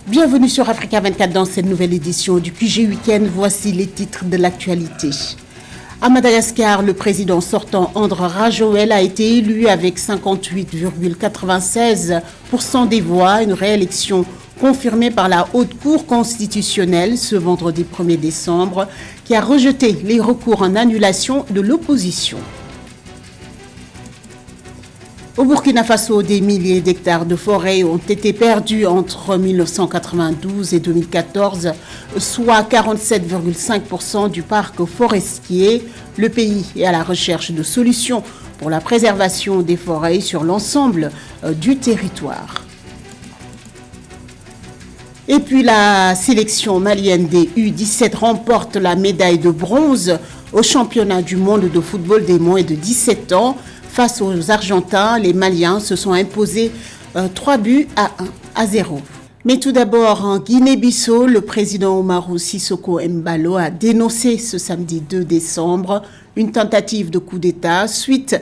Bienvenue sur Africa 24 dans cette nouvelle édition du QG Week-end. Voici les titres de l'actualité. À Madagascar, le président sortant André Rajoelina a été élu avec 58,96% des voix, une réélection confirmée par la Haute Cour constitutionnelle ce vendredi 1er décembre, qui a rejeté les recours en annulation de l'opposition. Au Burkina Faso, des milliers d'hectares de forêt ont été perdus entre 1992 et 2014, soit 47,5% du parc forestier. Le pays est à la recherche de solutions pour la préservation des forêts sur l'ensemble du territoire. Et puis la sélection malienne des U17 remporte la médaille de bronze au championnat du monde de football des moins de 17 ans. Face aux Argentins, les Maliens se sont imposés 3-1. Mais tout d'abord, en Guinée-Bissau, le président Umaru Sissoco Embalo a dénoncé ce samedi 2 décembre une tentative de coup d'État suite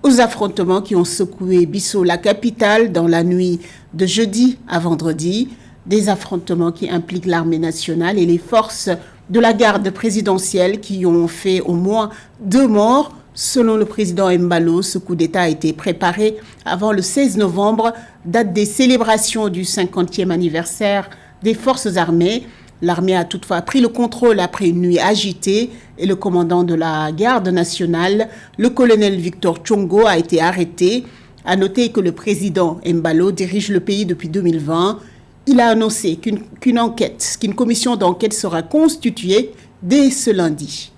aux affrontements qui ont secoué Bissau, la capitale, dans la nuit de jeudi à vendredi. Des affrontements qui impliquent l'armée nationale et les forces de la garde présidentielle qui ont fait au moins 2 morts. Selon le président Embalo, ce coup d'État a été préparé avant le 16 novembre, date des célébrations du 50e anniversaire des forces armées. L'armée a toutefois pris le contrôle après une nuit agitée et le commandant de la garde nationale, le colonel Victor Tchongo, a été arrêté. À noter que le président Embalo dirige le pays depuis 2020. Il a annoncé qu'une commission d'enquête sera constituée dès ce lundi.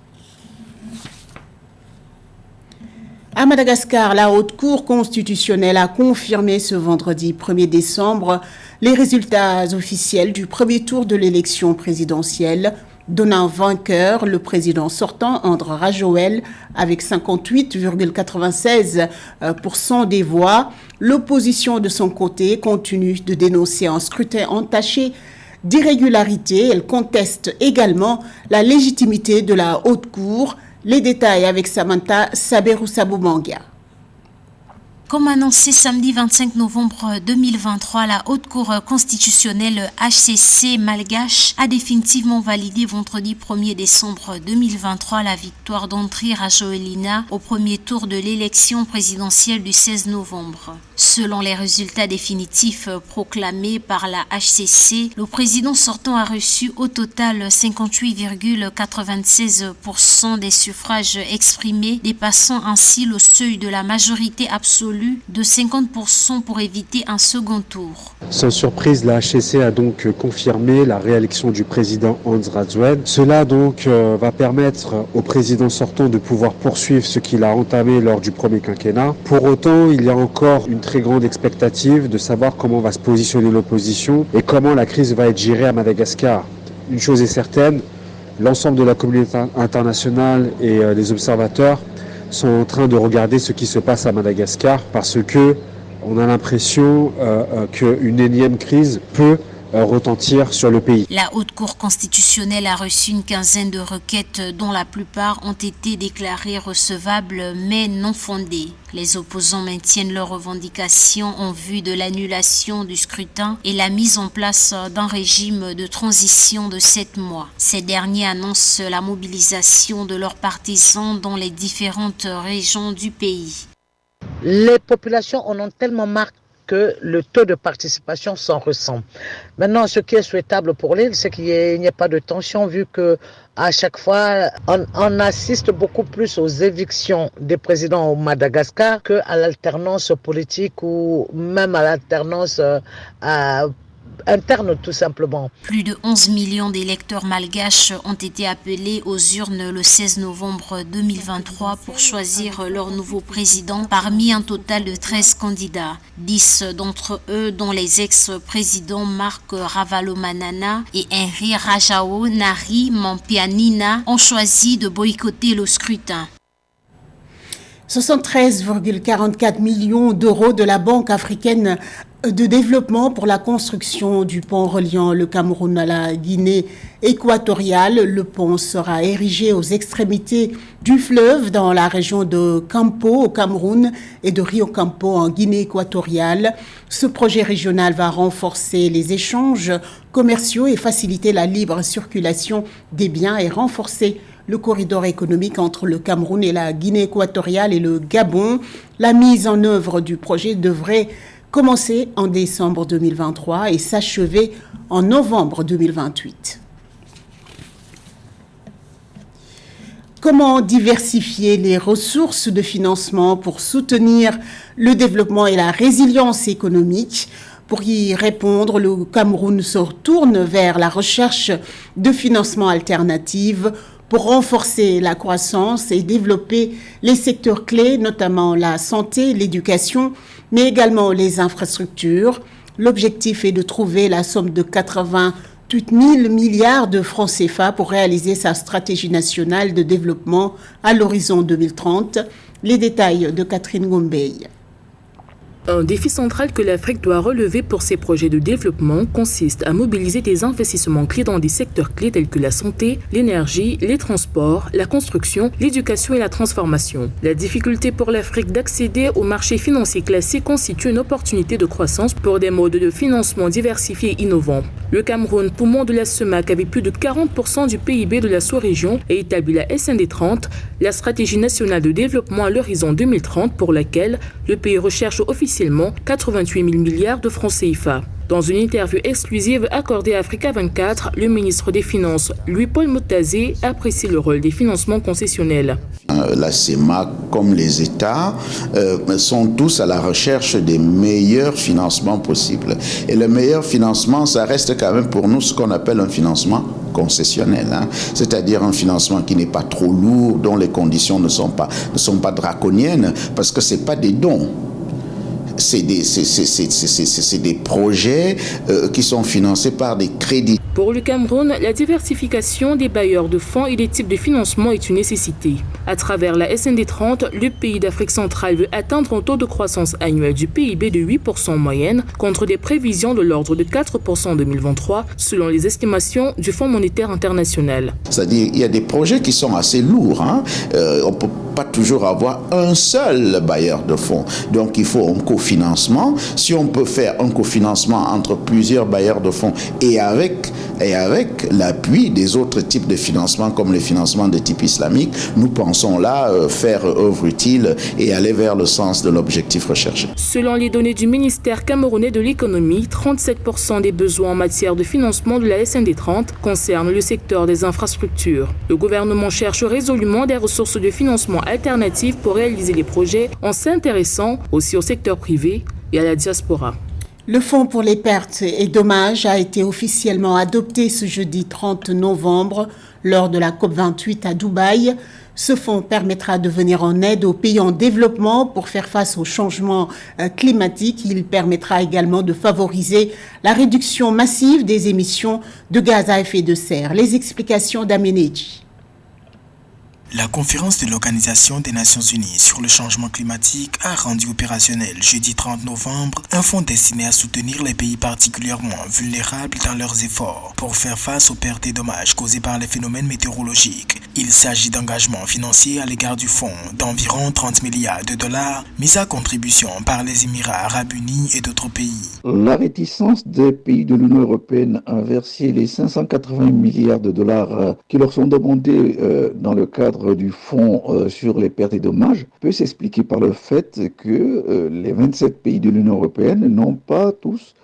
À Madagascar, la Haute Cour constitutionnelle a confirmé ce vendredi 1er décembre les résultats officiels du premier tour de l'élection présidentielle, donnant vainqueur le président sortant André Rajoelina avec 58,96% des voix. L'opposition de son côté continue de dénoncer un scrutin entaché d'irrégularités. Elle conteste également la légitimité de la Haute Cour. Les détails avec Samantha Saberou-Saboumanga. Comme annoncé samedi 25 novembre 2023, la Haute Cour constitutionnelle HCC malgache a définitivement validé vendredi 1er décembre 2023 la victoire d'André Rajoelina au premier tour de l'élection présidentielle du 16 novembre. Selon les résultats définitifs proclamés par la HCC, le président sortant a reçu au total 58,96% des suffrages exprimés, dépassant ainsi le seuil de la majorité absolue de 50% pour éviter un second tour. Sans surprise, la HCC a donc confirmé la réélection du président André Rajoelina. Cela donc va permettre au président sortant de pouvoir poursuivre ce qu'il a entamé lors du premier quinquennat. Pour autant, il y a encore une très grande expectative de savoir comment va se positionner l'opposition et comment la crise va être gérée à Madagascar. Une chose est certaine, l'ensemble de la communauté internationale et les observateurs sont en train de regarder ce qui se passe à Madagascar parce que on a l'impression qu'une énième crise peut retentir sur le pays. La Haute Cour constitutionnelle a reçu une quinzaine de requêtes dont la plupart ont été déclarées recevables mais non fondées. Les opposants maintiennent leurs revendications en vue de l'annulation du scrutin et la mise en place d'un régime de transition de 7 mois. Ces derniers annoncent la mobilisation de leurs partisans dans les différentes régions du pays. Les populations en ont tellement marre que le taux de participation s'en ressent. Maintenant, ce qui est souhaitable pour l'île, c'est qu'il n'y ait pas de tension, vu que à chaque fois, on assiste beaucoup plus aux évictions des présidents au Madagascar qu'à l'alternance politique ou même à l'alternance interne tout simplement. Plus de 11 millions d'électeurs malgaches ont été appelés aux urnes le 16 novembre 2023 pour choisir leur nouveau président parmi un total de 13 candidats. 10 d'entre eux, dont les ex-présidents Marc Ravalomanana et Henri Rajaonari Mampianina, ont choisi de boycotter le scrutin. 73,44 millions d'euros de la Banque africaine de développement pour la construction du pont reliant le Cameroun à la Guinée équatoriale. Le pont sera érigé aux extrémités du fleuve dans la région de Campo au Cameroun et de Rio Campo en Guinée équatoriale. Ce projet régional va renforcer les échanges commerciaux et faciliter la libre circulation des biens et renforcer le corridor économique entre le Cameroun et la Guinée équatoriale et le Gabon. La mise en œuvre du projet devrait commencer en décembre 2023 et s'achever en novembre 2028. Comment diversifier les ressources de financement pour soutenir le développement et la résilience économique ? Pour y répondre, le Cameroun se tourne vers la recherche de financement alternatifs pour renforcer la croissance et développer les secteurs clés, notamment la santé, l'éducation, mais également les infrastructures. L'objectif est de trouver la somme de 88 000 milliards de francs CFA pour réaliser sa stratégie nationale de développement à l'horizon 2030. Les détails de Catherine Gombey. Un défi central que l'Afrique doit relever pour ses projets de développement consiste à mobiliser des investissements clés dans des secteurs clés tels que la santé, l'énergie, les transports, la construction, l'éducation et la transformation. La difficulté pour l'Afrique d'accéder au marché financier classique constitue une opportunité de croissance pour des modes de financement diversifiés et innovants. Le Cameroun, poumon de la CEMAC avec plus de 40% du PIB de la sous-région, a établi la SND 30, la stratégie nationale de développement à l'horizon 2030 pour laquelle le pays recherche officiellement 88 000 milliards de francs CFA. Dans une interview exclusive accordée à Africa 24, le ministre des Finances, Louis-Paul Motazé, apprécie le rôle des financements concessionnels. La CEMAC, comme les États, sont tous à la recherche des meilleurs financements possibles. Et le meilleur financement, ça reste quand même pour nous ce qu'on appelle un financement concessionnel, c'est-à-dire un financement qui n'est pas trop lourd, dont les conditions ne sont pas draconiennes, parce que ce n'est pas des dons. C'est des projets qui sont financés par des crédits. Pour le Cameroun, la diversification des bailleurs de fonds et des types de financement est une nécessité. À travers la SND 30, le pays d'Afrique centrale veut atteindre un taux de croissance annuel du PIB de 8% en moyenne, contre des prévisions de l'ordre de 4% en 2023, selon les estimations du Fonds monétaire international. C'est-à-dire qu'il y a des projets qui sont assez lourds. On ne peut pas toujours avoir un seul bailleur de fonds. Donc il faut un cofinancement. Si on peut faire un cofinancement entre plusieurs bailleurs de fonds et avec l'appui des autres types de financement comme les financements de type islamique, nous pensons là faire œuvre utile et aller vers le sens de l'objectif recherché. Selon les données du ministère camerounais de l'économie, 37% des besoins en matière de financement de la SND 30 concernent le secteur des infrastructures. Le gouvernement cherche résolument des ressources de financement alternatives pour réaliser les projets en s'intéressant aussi au secteur privé et à la diaspora. Le Fonds pour les pertes et dommages a été officiellement adopté ce jeudi 30 novembre lors de la COP28 à Dubaï. Ce fonds permettra de venir en aide aux pays en développement pour faire face au changement climatique. Il permettra également de favoriser la réduction massive des émissions de gaz à effet de serre. Les explications d'Ameneji. La conférence de l'Organisation des Nations Unies sur le changement climatique a rendu opérationnel jeudi 30 novembre un fonds destiné à soutenir les pays particulièrement vulnérables dans leurs efforts pour faire face aux pertes et dommages causés par les phénomènes météorologiques. Il s'agit d'engagements financiers à l'égard du fonds d'environ 30 milliards de dollars mis à contribution par les Émirats arabes unis et d'autres pays. La réticence des pays de l'Union européenne à verser les 580 milliards de dollars qui leur sont demandés dans le cadre du fonds sur les pertes et dommages peut s'expliquer par le fait que les 27 pays de l'Union européenne n'ont pas tous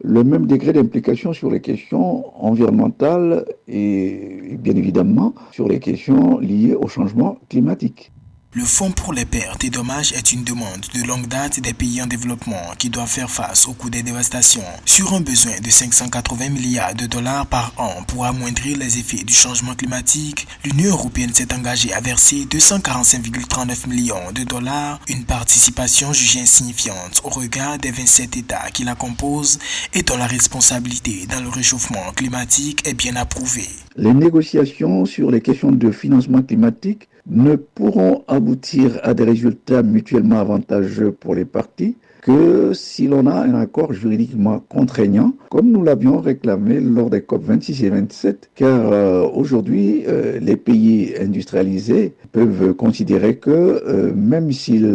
le même degré d'implication sur les questions environnementales et bien évidemment sur les questions liées au changement climatique. Le Fonds pour les pertes et dommages est une demande de longue date des pays en développement qui doivent faire face au coût des dévastations. Sur un besoin de 580 milliards de dollars par an pour amoindrir les effets du changement climatique, l'Union européenne s'est engagée à verser 245,39 millions de dollars, une participation jugée insignifiante au regard des 27 États qui la composent et dont la responsabilité dans le réchauffement climatique est bien approuvée. Les négociations sur les questions de financement climatique ne pourront aboutir à des résultats mutuellement avantageux pour les parties que que si l'on a un accord juridiquement contraignant, comme nous l'avions réclamé lors des COP 26 et 27, car aujourd'hui, les pays industrialisés peuvent considérer que même s'ils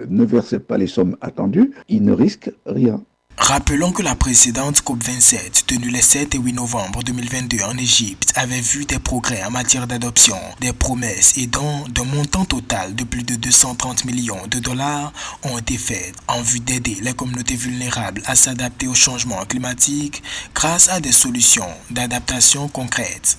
ne versent pas les sommes attendues, ils ne risquent rien. Rappelons que la précédente COP27, tenue les 7 et 8 novembre 2022 en Égypte, avait vu des progrès en matière d'adoption, des promesses et dont d'un montant total de plus de 230 millions de dollars ont été faites en vue d'aider les communautés vulnérables à s'adapter au changement climatique grâce à des solutions d'adaptation concrètes.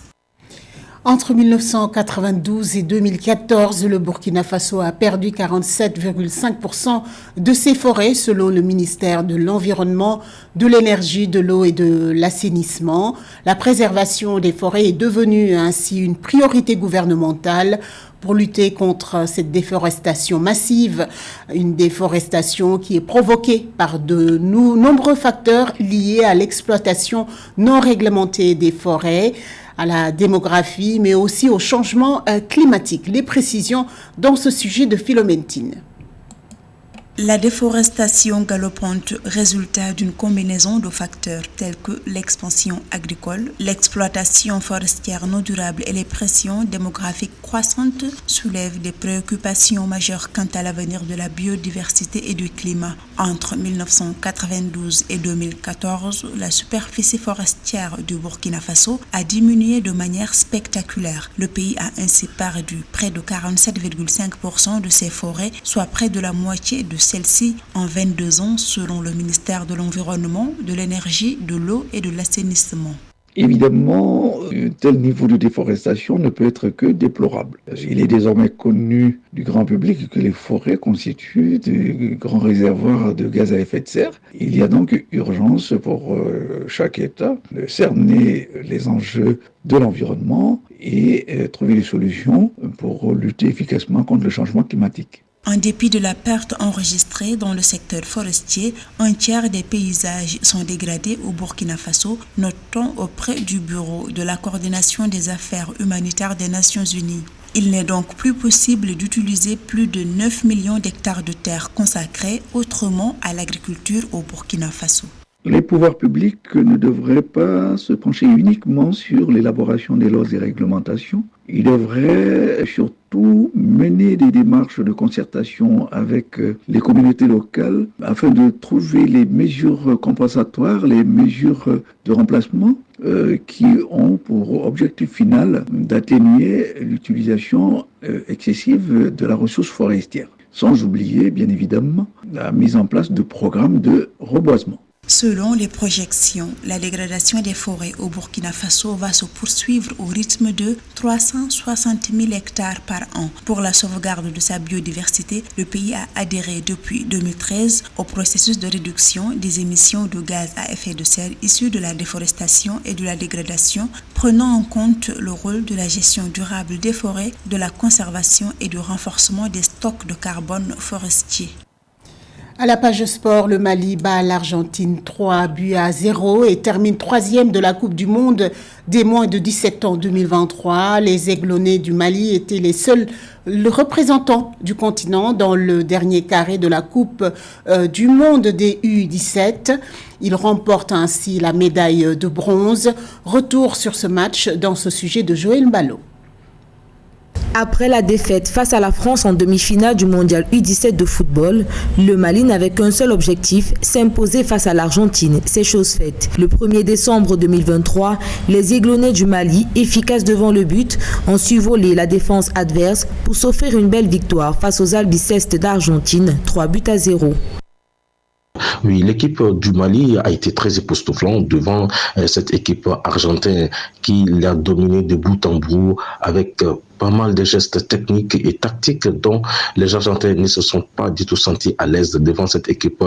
Entre 1992 et 2014, le Burkina Faso a perdu 47,5% de ses forêts selon le ministère de l'Environnement, de l'Énergie, de l'Eau et de l'Assainissement. La préservation des forêts est devenue ainsi une priorité gouvernementale pour lutter contre cette déforestation massive, une déforestation qui est provoquée par de nombreux facteurs liés à l'exploitation non réglementée des forêts, à la démographie, mais aussi au changement climatique. Les précisions dans ce sujet de Philoméntine. La déforestation galopante, résultat d'une combinaison de facteurs tels que l'expansion agricole, l'exploitation forestière non durable et les pressions démographiques croissantes, soulèvent des préoccupations majeures quant à l'avenir de la biodiversité et du climat. Entre 1992 et 2014, la superficie forestière du Burkina Faso a diminué de manière spectaculaire. Le pays a ainsi perdu près de 47,5% de ses forêts, soit près de la moitié de celle-ci en 22 ans selon le ministère de l'Environnement, de l'Énergie, de l'Eau et de l'Assainissement. Évidemment, un tel niveau de déforestation ne peut être que déplorable. Il est désormais connu du grand public que les forêts constituent de grands réservoirs de gaz à effet de serre. Il y a donc urgence pour chaque État de cerner les enjeux de l'environnement et trouver des solutions pour lutter efficacement contre le changement climatique. En dépit de la perte enregistrée dans le secteur forestier, un tiers des paysages sont dégradés au Burkina Faso, notons auprès du Bureau de la coordination des affaires humanitaires des Nations Unies. Il n'est donc plus possible d'utiliser plus de 9 millions d'hectares de terre consacrés autrement à l'agriculture au Burkina Faso. Les pouvoirs publics ne devraient pas se pencher uniquement sur l'élaboration des lois et réglementations. Ils devraient surtout mener des démarches de concertation avec les communautés locales afin de trouver les mesures compensatoires, les mesures de remplacement qui ont pour objectif final d'atténuer l'utilisation excessive de la ressource forestière. Sans oublier, bien évidemment, la mise en place de programmes de reboisement. Selon les projections, la dégradation des forêts au Burkina Faso va se poursuivre au rythme de 360 000 hectares par an. Pour la sauvegarde de sa biodiversité, le pays a adhéré depuis 2013 au processus de réduction des émissions de gaz à effet de serre issues de la déforestation et de la dégradation, prenant en compte le rôle de la gestion durable des forêts, de la conservation et du renforcement des stocks de carbone forestier. À la page sport, le Mali bat l'Argentine 3-0 et termine 3e de la Coupe du Monde des moins de 17 ans 2023. Les Aiglonnés du Mali étaient les seuls représentants du continent dans le dernier carré de la Coupe du Monde des U17. Ils remportent ainsi la médaille de bronze. Retour sur ce match dans ce sujet de Joël Mbalo. Après la défaite face à la France en demi-finale du mondial U17 de football, le Mali n'avait qu'un seul objectif, s'imposer face à l'Argentine. C'est chose faite. Le 1er décembre 2023, les Aiglonnés du Mali, efficaces devant le but, ont su voler la défense adverse pour s'offrir une belle victoire face aux Albicestes d'Argentine, 3-0. Oui, l'équipe du Mali a été très époustouflante devant cette équipe argentine qui l'a dominée de bout en bout avec pas mal de gestes techniques et tactiques dont les Argentins ne se sont pas du tout sentis à l'aise devant cette équipe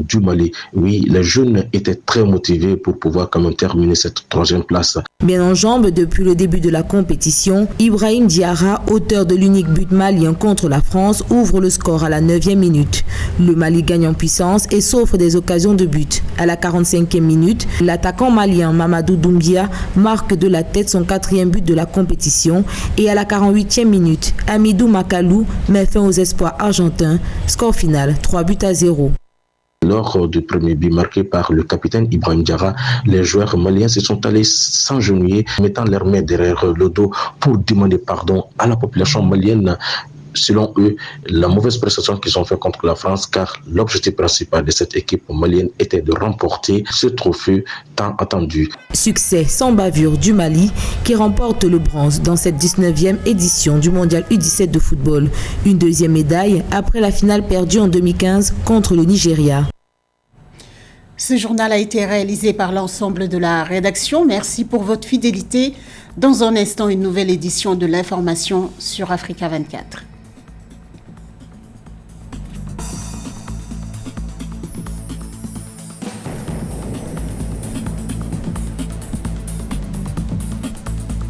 du Mali. Oui, les jeunes étaient très motivés pour pouvoir quand même terminer cette 3e place. Bien en jambes depuis le début de la compétition, Ibrahim Diarra, auteur de l'unique but malien contre la France, ouvre le score à la 9e minute. Le Mali gagne en puissance et s'offre des occasions de but. À la 45e minute, l'attaquant malien Mamadou Doumbia marque de la tête son 4e but de la compétition et à la 48e minute, Amidou Makalou met fin aux espoirs argentins. Score final 3-0. lors du premier but marqué par le capitaine Ibrahim Diarra, les joueurs maliens se sont allés s'agenouiller, mettant leurs mains derrière le dos pour demander pardon à la population malienne. Selon eux, la mauvaise prestation qu'ils ont fait contre la France, car l'objectif principal de cette équipe malienne était de remporter ce trophée tant attendu. Succès sans bavure du Mali qui remporte le bronze dans cette 19e édition du mondial U17 de football. Une deuxième médaille après la finale perdue en 2015 contre le Nigeria. Ce journal a été réalisé par l'ensemble de la rédaction. Merci pour votre fidélité. Dans un instant, une nouvelle édition de l'information sur Africa 24.